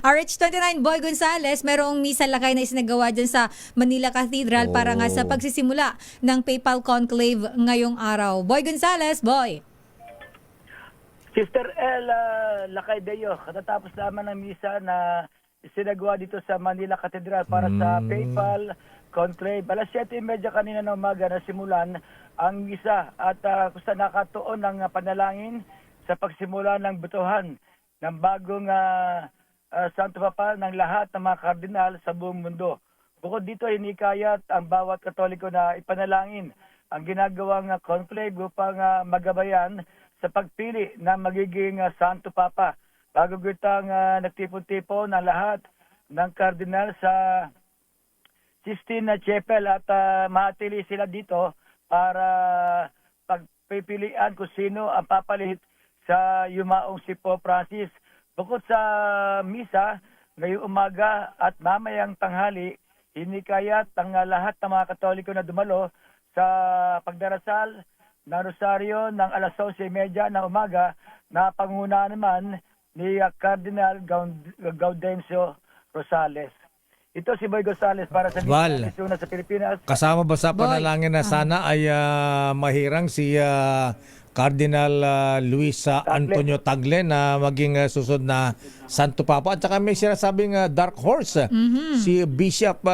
RH29 Boy Gonzales, merong misa lakay na isinagawa dyan sa Manila Cathedral para nga sa pagsisimula ng PayPal Conclave ngayong araw. Boy Gonzales, Boy. Sister El Lacaydeo, katatapos lamang ng misa na isinagawa dito sa Manila Cathedral para sa PayPal Conclave. Alas 7:30 kanina ng umaga na simulan ang misa at kung saan nakatuon ng panalangin sa pagsimula ng butuhan ng bagong Santo Papa ng lahat ng mga kardinal sa buong mundo. Bukod dito, hinikayat ang bawat Katoliko na ipanalangin ang ginagawang conclave upang magabayan sa pagpili na magiging Santo Papa. Pagugutang nagtipon-tipon ng lahat ng kardinal sa Sistine Chapel at matili sila dito para pagpipilian kung sino ang papalit sa yumaong si Pope Francis. Bukod sa misa, ngayong umaga at mamayang tanghali, hinikayat ang lahat ng mga Katoliko na dumalo sa pagdarasal ng Rosaryo ng alas 11:30 ng umaga na panguna naman ni Cardinal Gaudencio Rosales. Ito si Boy Gonzales para sa Misa sa Pilipinas. Kasama ba sa panalangin na sana ay mahirang si Cardinal Luis Antonio Tagle na maging susunod na Santo Papa? At saka may sinasabing dark horse, si Bishop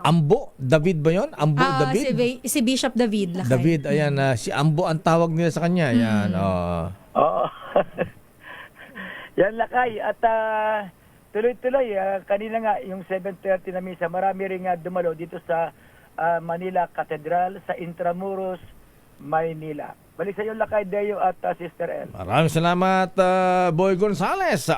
Ambo David ba yun? Ambo David? Si Bishop David Lakay. David, ayan. Si Ambo ang tawag nila sa kanya. Ayan. Oo. Yan Lakay. At tuloy-tuloy, kanina nga yung 7:30 na misa, marami rin dumalo dito sa Manila Cathedral sa Intramuros, Maynila. Balik sa iyo Lacaydeo at Sister El. Maraming salamat, Boy Gonzales.